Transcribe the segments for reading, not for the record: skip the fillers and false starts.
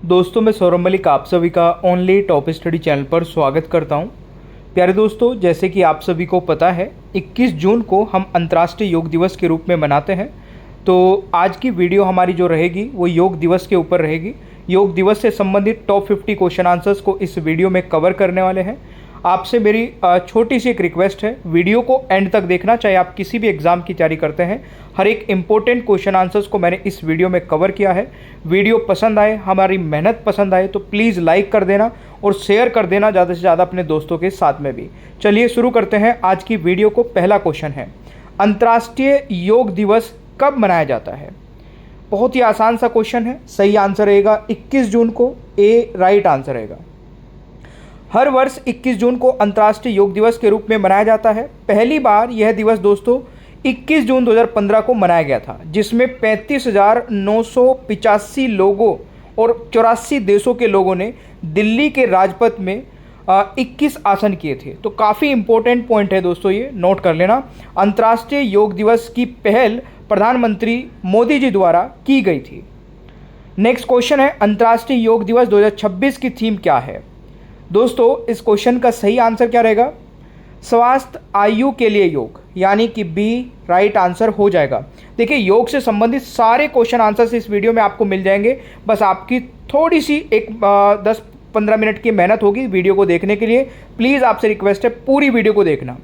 दोस्तों, मैं सौरभ मलिक आप सभी का ओनली टॉप स्टडी चैनल पर स्वागत करता हूं। प्यारे दोस्तों, जैसे कि आप सभी को पता है 21 जून को हम अंतर्राष्ट्रीय योग दिवस के रूप में मनाते हैं। तो आज की वीडियो हमारी जो रहेगी वो योग दिवस के ऊपर रहेगी। योग दिवस से संबंधित टॉप 50 क्वेश्चन आंसर्स को इस वीडियो में कवर करने वाले हैं। आपसे मेरी छोटी सी एक रिक्वेस्ट है, वीडियो को एंड तक देखना। चाहे आप किसी भी एग्ज़ाम की तैयारी करते हैं, हर एक इंपॉर्टेंट क्वेश्चन आंसर्स को मैंने इस वीडियो में कवर किया है। वीडियो पसंद आए, हमारी मेहनत पसंद आए तो प्लीज़ लाइक कर देना और शेयर कर देना ज़्यादा से ज़्यादा अपने दोस्तों के साथ में भी। चलिए शुरू करते हैं आज की वीडियो को। पहला क्वेश्चन है, अंतर्राष्ट्रीय योग दिवस कब मनाया जाता है? बहुत ही आसान सा क्वेश्चन है। सही आंसर रहेगा 21 जून को, ए राइट आंसर रहेगा। हर वर्ष 21 जून को अंतर्राष्ट्रीय योग दिवस के रूप में मनाया जाता है। पहली बार यह दिवस दोस्तों 21 जून 2015 को मनाया गया था, जिसमें 35,985 लोगों और 84 देशों के लोगों ने दिल्ली के राजपथ में 21 आसन किए थे। तो काफ़ी इंपॉर्टेंट पॉइंट है दोस्तों, ये नोट कर लेना। अंतर्राष्ट्रीय योग दिवस की पहल प्रधानमंत्री मोदी जी द्वारा की गई थी। नेक्स्ट क्वेश्चन है, अंतर्राष्ट्रीय योग दिवस 2026 की थीम क्या है? दोस्तों, इस क्वेश्चन का सही आंसर क्या रहेगा? स्वास्थ्य आयु के लिए योग, यानी कि बी राइट आंसर हो जाएगा। देखिए, योग से संबंधित सारे क्वेश्चन आंसर्स इस वीडियो में आपको मिल जाएंगे। बस आपकी थोड़ी सी एक 10-15 मिनट की मेहनत होगी वीडियो को देखने के लिए। प्लीज़ आपसे रिक्वेस्ट है, पूरी वीडियो को देखना।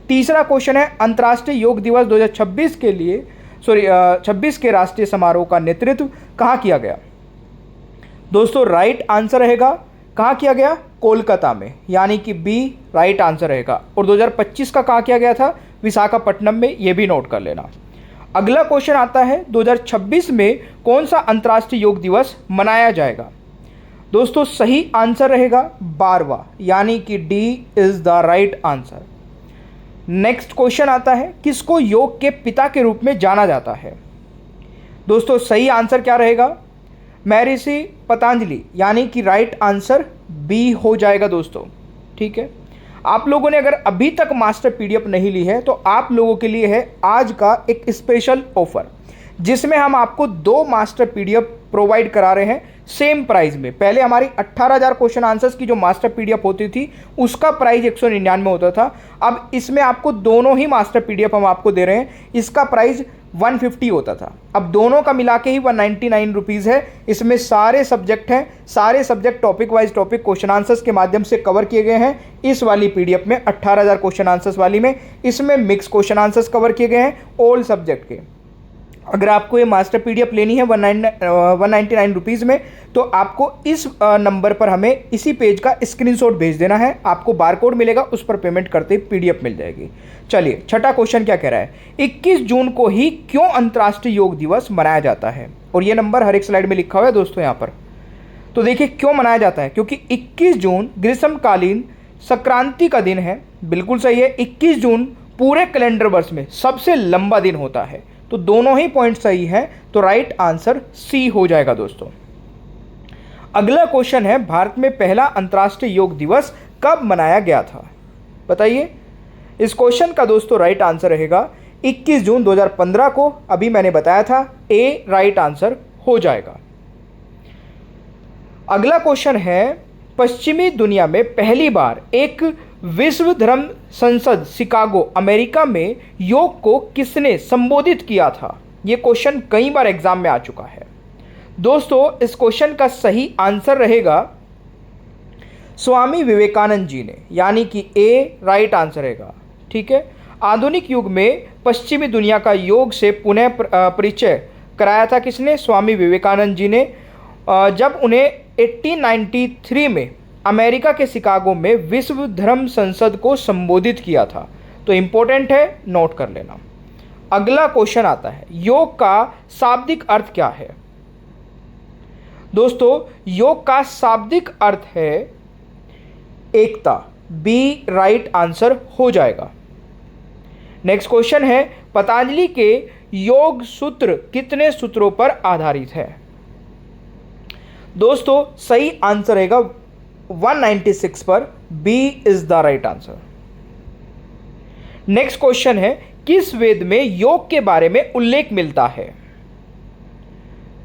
तीसरा क्वेश्चन है, अंतर्राष्ट्रीय योग दिवस 2026 के लिए 26 के राष्ट्रीय समारोह का नेतृत्व कहाँ किया गया? दोस्तों, राइट आंसर रहेगा कहाँ किया गया? कोलकाता में, यानी कि बी राइट आंसर रहेगा। और 2025 का कहाँ किया गया था? विशाखापट्टनम में। ये भी नोट कर लेना। अगला क्वेश्चन आता है, 2026 में कौन सा अंतर्राष्ट्रीय योग दिवस मनाया जाएगा? दोस्तों, सही आंसर रहेगा 12वां, यानी कि D is the right answer. Next question आता है, किसको योग के पिता के रूप में जाना जाता है? दोस्तों, सही आंसर क्या रहेगा? महर्षि पतंजलि, यानी कि राइट आंसर बी हो जाएगा दोस्तों। ठीक है, आप लोगों ने अगर अभी तक मास्टर पीडीएफ नहीं ली है तो आप लोगों के लिए है आज का एक स्पेशल ऑफर, जिसमें हम आपको 2 मास्टर पीडीएफ प्रोवाइड करा रहे हैं सेम प्राइस में। पहले हमारी 18,000 क्वेश्चन आंसर्स की जो मास्टर पीडीएफ होती थी उसका प्राइस 199 होता था। अब इसमें आपको दोनों ही मास्टर पीडीएफ हम आपको दे रहे हैं, इसका प्राइस 150 होता था। अब दोनों का मिला के ही 199 रुपीज़ है। इसमें सारे सब्जेक्ट हैं, सारे subject topic wise topic question answers के माध्यम से कवर किए गए हैं। इस वाली पीडीएफ में 18,000 क्वेश्चन आंसर्स वाली में इसमें मिक्स क्वेश्चन आंसर्स कवर किए गए हैं ऑल सब्जेक्ट के। अगर आपको ये मास्टर पीडीएफ लेनी है 199 रुपीज़ में, तो आपको इस नंबर पर हमें इसी पेज का स्क्रीनशॉट भेज देना है। आपको बारकोड मिलेगा, उस पर पेमेंट करते ही पीडीएफ मिल जाएगी। चलिए, छठा क्वेश्चन क्या कह रहा है, 21 जून को ही क्यों अंतर्राष्ट्रीय योग दिवस मनाया जाता है? और ये नंबर हर एक स्लाइड में लिखा हुआ है दोस्तों यहाँ पर। तो देखिए क्यों मनाया जाता है, क्योंकि 21 जून ग्रीष्मकालीन संक्रांति का दिन है। बिल्कुल सही है, 21 जून पूरे कैलेंडर वर्ष में सबसे लंबा दिन होता है। तो दोनों ही पॉइंट सही हैं, तो राइट आंसर सी हो जाएगा दोस्तों। अगला क्वेश्चन है, भारत में पहला अंतर्राष्ट्रीय योग दिवस कब मनाया गया था? बताइए। इस क्वेश्चन का दोस्तों राइट आंसर रहेगा 21 जून 2015 को। अभी मैंने बताया था, ए राइट आंसर हो जाएगा। अगला क्वेश्चन है, पश्चिमी दुनिया में पहली बार एक विश्व धर्म संसद शिकागो अमेरिका में योग को किसने संबोधित किया था? यह क्वेश्चन कई बार एग्जाम में आ चुका है दोस्तों। इस क्वेश्चन का सही आंसर रहेगा स्वामी विवेकानंद जी ने, यानी कि ए राइट आंसर रहेगा। ठीक है, आधुनिक युग में पश्चिमी दुनिया का योग से पुनः परिचय कराया था किसने? स्वामी विवेकानंद जी ने, जब उन्हें 1893 में अमेरिका के शिकागो में विश्व धर्म संसद को संबोधित किया था। तो इंपॉर्टेंट है, नोट कर लेना। अगला क्वेश्चन आता है, योग का शाब्दिक अर्थ क्या है? दोस्तों, योग का शाब्दिक अर्थ है एकता, बी राइट आंसर हो जाएगा। नेक्स्ट क्वेश्चन है, पतंजलि के योग सूत्र कितने सूत्रों पर आधारित है? दोस्तों, सही आंसर रहेगा 196 पर, B is the right answer. Next question है, किस वेद में योग के बारे में उल्लेख मिलता है?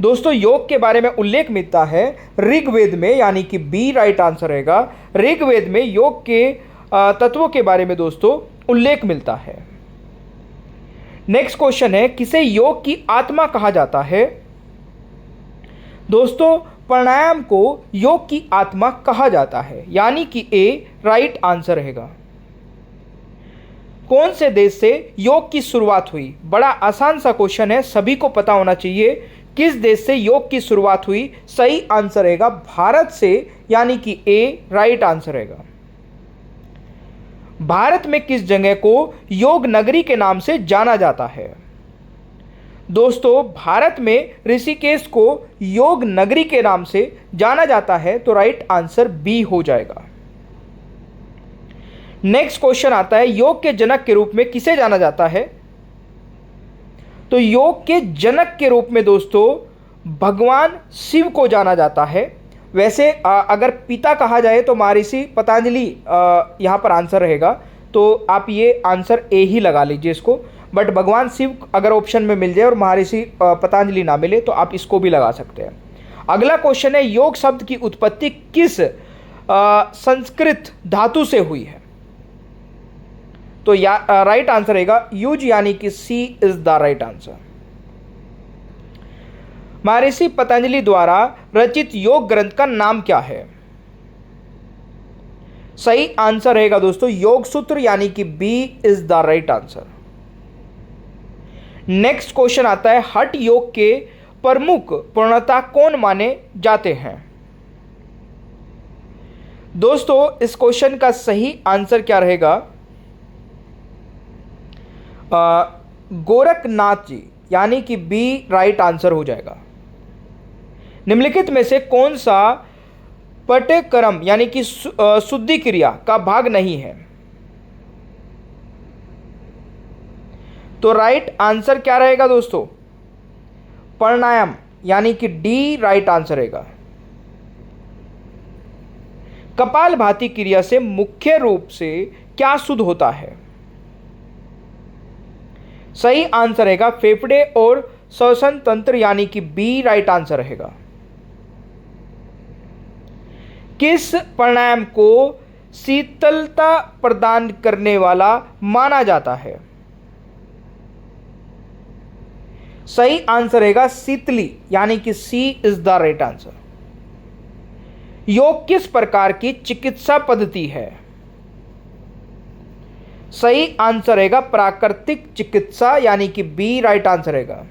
दोस्तों योग के बारे में उल्लेख मिलता है ऋग्वेद में, यानी कि बी राइट आंसर रहेगा। ऋग्वेद में योग के तत्वों के बारे में दोस्तों उल्लेख मिलता है। नेक्स्ट क्वेश्चन है, किसे योग की आत्मा कहा जाता है? दोस्तों प्राणायाम को योग की आत्मा कहा जाता है, यानी कि ए राइट आंसर रहेगा। कौन से देश से योग की शुरुआत हुई? बड़ा आसान सा क्वेश्चन है, सभी को पता होना चाहिए। किस देश से योग की शुरुआत हुई? सही आंसर रहेगा भारत से, यानी कि ए राइट आंसर रहेगा। भारत में किस जगह को योग नगरी के नाम से जाना जाता है? दोस्तों भारत में ऋषिकेश को योग नगरी के नाम से जाना जाता है, तो राइट आंसर बी हो जाएगा। नेक्स्ट क्वेश्चन आता है, योग के जनक के रूप में किसे जाना जाता है? तो योग के जनक के रूप में दोस्तों भगवान शिव को जाना जाता है। वैसे अगर पिता कहा जाए तो महर्षि पतंजलि यहाँ पर आंसर रहेगा, तो आप ये आंसर ए ही लगा लीजिए इसको। बट भगवान शिव अगर ऑप्शन में मिल जाए और महर्षि पतंजलि ना मिले तो आप इसको भी लगा सकते हैं। अगला क्वेश्चन है, योग शब्द की उत्पत्ति किस संस्कृत धातु से हुई है? तो राइट आंसर रहेगा यूज, यानी कि सी इज द राइट आंसर। महर्षि पतंजलि द्वारा रचित योग ग्रंथ का नाम क्या है? सही आंसर रहेगा दोस्तों योग सूत्र, यानी कि B is the right answer. Next question आता है, हठ योग के प्रमुख पूर्णता कौन माने जाते हैं? दोस्तों इस क्वेश्चन का सही आंसर क्या रहेगा? गोरखनाथ जी, यानी कि बी राइट आंसर हो जाएगा। निम्नलिखित में से कौन सा पाठ्यक्रम यानी कि शुद्धि क्रिया का भाग नहीं है? तो राइट आंसर क्या रहेगा दोस्तों? प्राणायाम, यानी कि डी राइट आंसर रहेगा। कपालभाति क्रिया से मुख्य रूप से क्या शुद्ध होता है? सही आंसर रहेगा फेफड़े और श्वसन तंत्र, यानी कि बी राइट आंसर रहेगा। किस प्राणायाम को शीतलता प्रदान करने वाला माना जाता है? सही आंसर रहेगा शीतली, यानी कि सी इज द राइट आंसर। योग किस प्रकार की चिकित्सा पद्धति है? सही आंसर रहेगा प्राकृतिक चिकित्सा, यानी कि बी राइट आंसर रहेगा।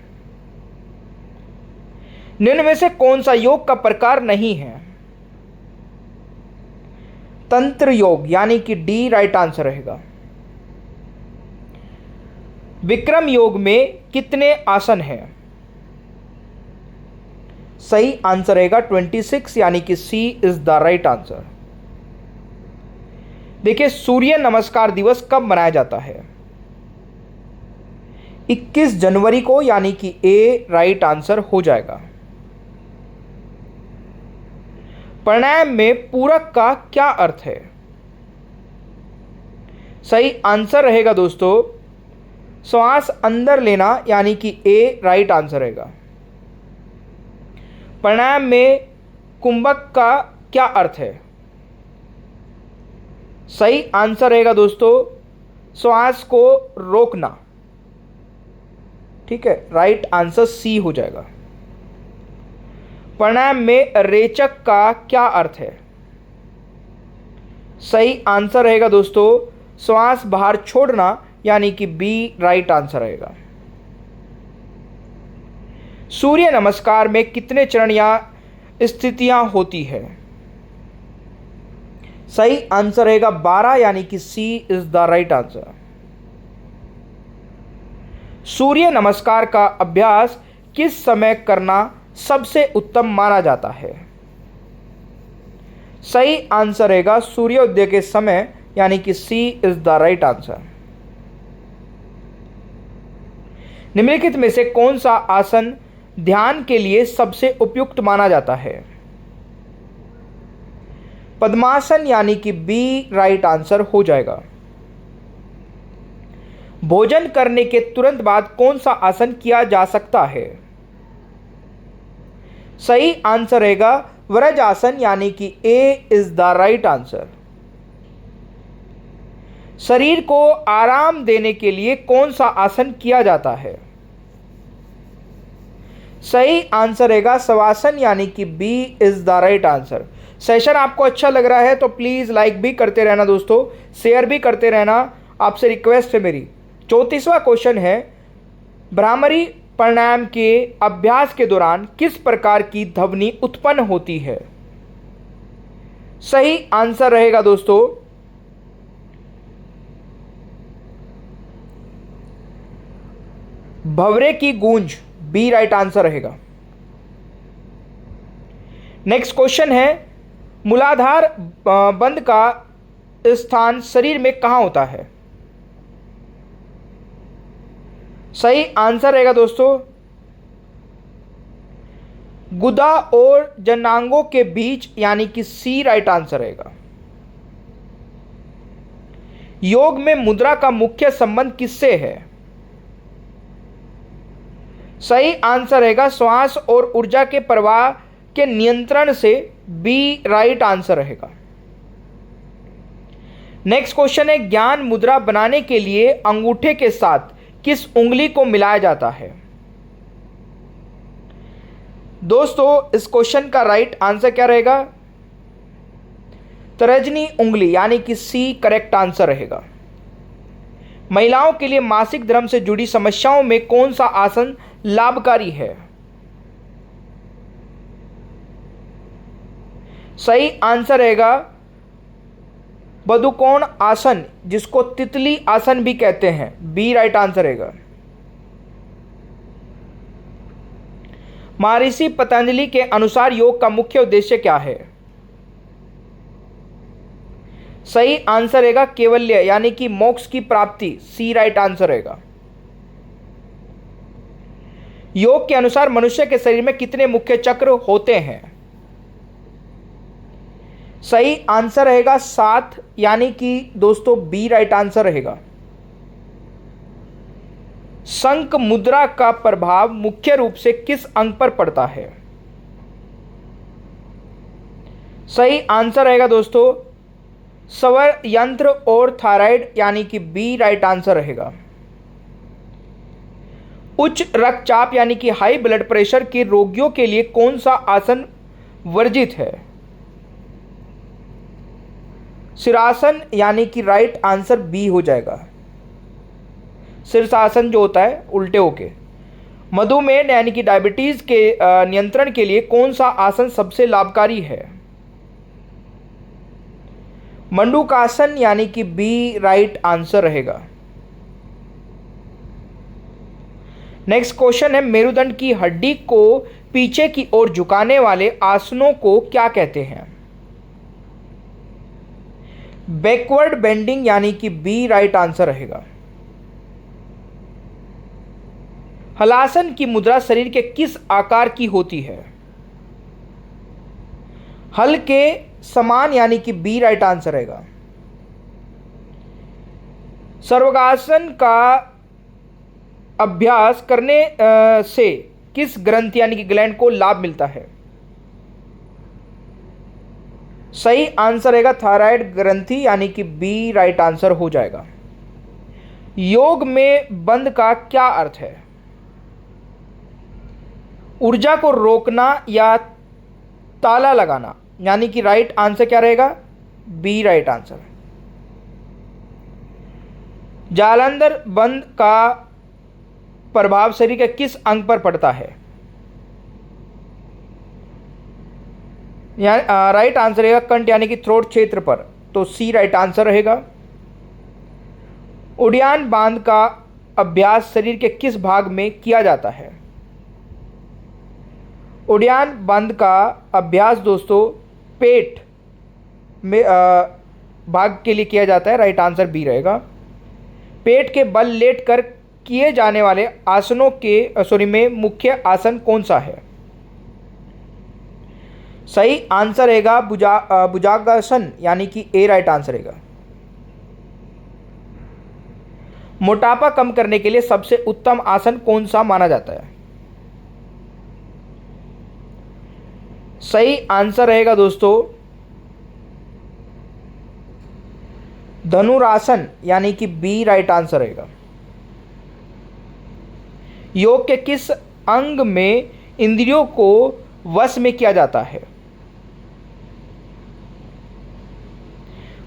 निम्न में से कौन सा योग का प्रकार नहीं है? तंत्र योग, यानी कि डी राइट आंसर रहेगा। विक्रम योग में कितने आसन हैं? सही आंसर रहेगा 26, यानी कि सी इज द राइट आंसर। देखिए सूर्य नमस्कार दिवस कब मनाया जाता है? 21 जनवरी को, यानी कि ए राइट आंसर हो जाएगा। प्राणायाम में पूरक का क्या अर्थ है? सही आंसर रहेगा दोस्तों श्वास अंदर लेना, यानी कि ए राइट आंसर रहेगा। प्राणायाम में कुंभक का क्या अर्थ है? सही आंसर रहेगा दोस्तों श्वास को रोकना। ठीक है, राइट आंसर सी हो जाएगा। प्राणायाम में रेचक का क्या अर्थ है? सही आंसर रहेगा दोस्तों श्वास बाहर छोड़ना, यानी कि बी राइट आंसर रहेगा। सूर्य नमस्कार में कितने चरण या स्थितियां होती है? सही आंसर रहेगा 12, यानी कि सी इज द राइट आंसर। सूर्य नमस्कार का अभ्यास किस समय करना सबसे उत्तम माना जाता है? सही आंसर रहेगा सूर्योदय के समय, यानी कि सी इज द राइट आंसर। निम्नलिखित में से कौन सा आसन ध्यान के लिए सबसे उपयुक्त माना जाता है? पद्मासन, यानी कि बी राइट आंसर हो जाएगा। भोजन करने के तुरंत बाद कौन सा आसन किया जा सकता है? सही आंसर रहेगा वज्रासन, यानी कि ए इज द राइट आंसर। शरीर को आराम देने के लिए कौन सा आसन किया जाता है? सही आंसर रहेगा शवासन, यानी कि B is the right answer. Session आपको अच्छा लग रहा है तो प्लीज़ लाइक भी करते रहना दोस्तों, शेयर भी करते रहना, आपसे रिक्वेस्ट है मेरी। 34वां क्वेश्चन है, भ्रामरी प्राणायाम के अभ्यास के दौरान किस प्रकार की ध्वनि उत्पन्न होती है? सही आंसर रहेगा दोस्तों भंवरे की गूंज, बी राइट आंसर रहेगा। नेक्स्ट क्वेश्चन है, मूलाधार बंद का स्थान शरीर में कहां होता है? सही आंसर रहेगा दोस्तों गुदा और जनांगों के बीच, यानी कि सी राइट आंसर रहेगा। योग में मुद्रा का मुख्य संबंध किससे है? सही आंसर रहेगा श्वास और ऊर्जा के प्रवाह के नियंत्रण से, बी राइट आंसर रहेगा। नेक्स्ट क्वेश्चन है, ज्ञान मुद्रा बनाने के लिए अंगूठे के साथ किस उंगली को मिलाया जाता है? दोस्तों इस क्वेश्चन का राइट आंसर क्या रहेगा? तर्जनी उंगली, यानी कि सी करेक्ट आंसर रहेगा। महिलाओं के लिए मासिक धर्म से जुड़ी समस्याओं में कौन सा आसन लाभकारी है? सही आंसर रहेगा बधुकोण आसन, जिसको तितली आसन भी कहते हैं, बी राइट आंसर रहेगा। महर्षि पतंजलि के अनुसार योग का मुख्य उद्देश्य क्या है? सही आंसर रहेगा केवल्य, यानी कि मोक्ष की प्राप्ति, सी राइट आंसर रहेगा। योग के अनुसार मनुष्य के शरीर में कितने मुख्य चक्र होते हैं? सही आंसर रहेगा 7, यानी कि दोस्तों बी राइट आंसर रहेगा। शंख मुद्रा का प्रभाव मुख्य रूप से किस अंग पर पड़ता है? सही आंसर रहेगा दोस्तों स्वर यंत्र और थायराइड, यानी कि बी राइट आंसर रहेगा। उच्च रक्तचाप यानी कि हाई ब्लड प्रेशर के रोगियों के लिए कौन सा आसन वर्जित है? शीर्षासन, यानी कि राइट आंसर बी हो जाएगा। शीर्षासन जो होता है उल्टे होके। मधुमेह यानी कि डायबिटीज के नियंत्रण के लिए कौन सा आसन सबसे लाभकारी है? मंडूकासन, यानी कि बी राइट आंसर रहेगा। नेक्स्ट क्वेश्चन है, मेरुदंड की हड्डी को पीछे की ओर झुकाने वाले आसनों को क्या कहते हैं? बैकवर्ड बेंडिंग, यानी कि बी राइट आंसर रहेगा। हलासन की मुद्रा शरीर के किस आकार की होती है? हल के समान, यानी कि बी राइट आंसर रहेगा। सर्वांगासन का अभ्यास करने से किस ग्रंथि यानी कि ग्लैंड को लाभ मिलता है? सही आंसर रहेगा थायराइड ग्रंथि, यानी कि बी राइट आंसर हो जाएगा। योग में बंद का क्या अर्थ है? ऊर्जा को रोकना या ताला लगाना, यानी कि राइट आंसर क्या रहेगा? B right answer. जालंधर बंद का प्रभाव शरीर के किस अंग पर पड़ता है? राइट आंसर रहेगा कंठ, यानी कि थ्रोट क्षेत्र पर, तो सी राइट आंसर रहेगा। उड़ियान बांध का अभ्यास शरीर के किस भाग में किया जाता है? उड़ियान बांध का अभ्यास दोस्तों पेट में भाग के लिए किया जाता है, राइट आंसर बी रहेगा। पेट के बल लेटकर किए जाने वाले आसनों के में मुख्य आसन कौन सा है? सही आंसर रहेगा भुजंगासन, यानी कि ए राइट आंसर रहेगा। मोटापा कम करने के लिए सबसे उत्तम आसन कौन सा माना जाता है? सही आंसर रहेगा दोस्तों धनुरासन, यानी कि बी राइट आंसर रहेगा। योग के किस अंग में इंद्रियों को वश में किया जाता है?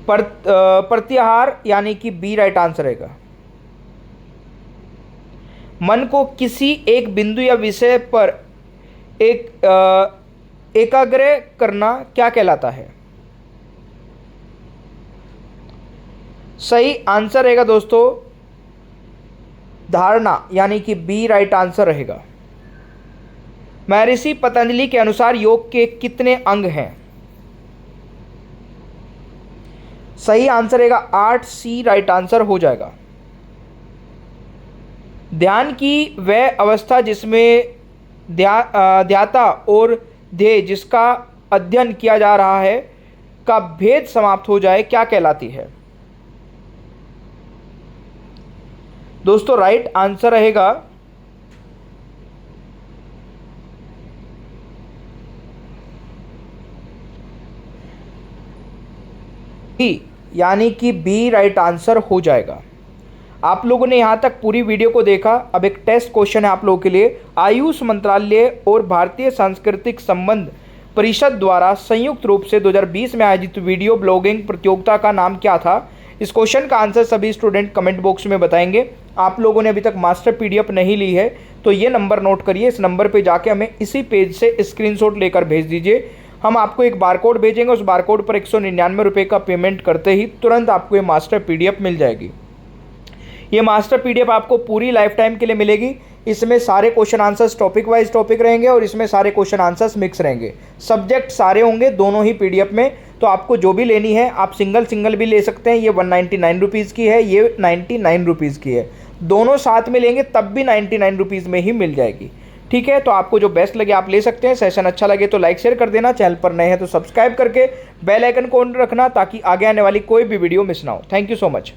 प्रत्याहार, यानी कि बी राइट आंसर रहेगा। मन को किसी एक बिंदु या विषय पर एकाग्र करना क्या कहलाता है? सही आंसर रहेगा दोस्तों धारणा, यानी कि बी राइट आंसर रहेगा। महर्षि पतंजलि के अनुसार योग के कितने अंग हैं? सही आंसर रहेगा 8, सी राइट आंसर हो जाएगा। ध्यान की वह अवस्था जिसमें ध्याता और ध्येय जिसका अध्ययन किया जा रहा है का भेद समाप्त हो जाए क्या कहलाती है? दोस्तों राइट आंसर रहेगा बी, यानी कि बी राइट आंसर हो जाएगा। आप लोगों ने यहाँ तक पूरी वीडियो को देखा। अब एक टेस्ट क्वेश्चन है आप लोगों के लिए। आयुष मंत्रालय और भारतीय सांस्कृतिक संबंध परिषद द्वारा संयुक्त रूप से 2020 में आयोजित वीडियो ब्लॉगिंग प्रतियोगिता का नाम क्या था? इस क्वेश्चन का आंसर सभी स्टूडेंट कमेंट बॉक्स में बताएंगे। आप लोगों ने अभी तक मास्टर पीडीएफ नहीं ली है तो ये नंबर नोट करिए, इस नंबर पे जाके हमें इसी पेज से स्क्रीनशॉट लेकर भेज दीजिए। हम आपको एक बारकोड भेजेंगे, उस बारकोड पर 199 रुपये का पेमेंट करते ही तुरंत आपको ये मास्टर पीडीएफ मिल जाएगी। ये मास्टर पीडीएफ आपको पूरी लाइफ टाइम के लिए मिलेगी। इसमें सारे question answers topic wise topic रहेंगे और इसमें सारे क्वेश्चन आंसर्स मिक्स रहेंगे। सब्जेक्ट सारे होंगे दोनों ही पीडीएफ में। तो आपको जो भी लेनी है आप सिंगल भी ले सकते हैं। ये 199 रुपीज़ की है, ये 99 रुपीज़ की है। दोनों साथ में लेंगे तब भी 99 रुपीज़ में ही मिल जाएगी। ठीक है, तो आपको जो बेस्ट लगे आप ले सकते हैं। सेशन अच्छा लगे तो लाइक शेयर कर देना। चैनल पर नए हैं तो सब्सक्राइब करके बेल आइकन को ऑन रखना ताकि आगे आने वाली कोई भी वीडियो मिस ना हो। Thank you so much.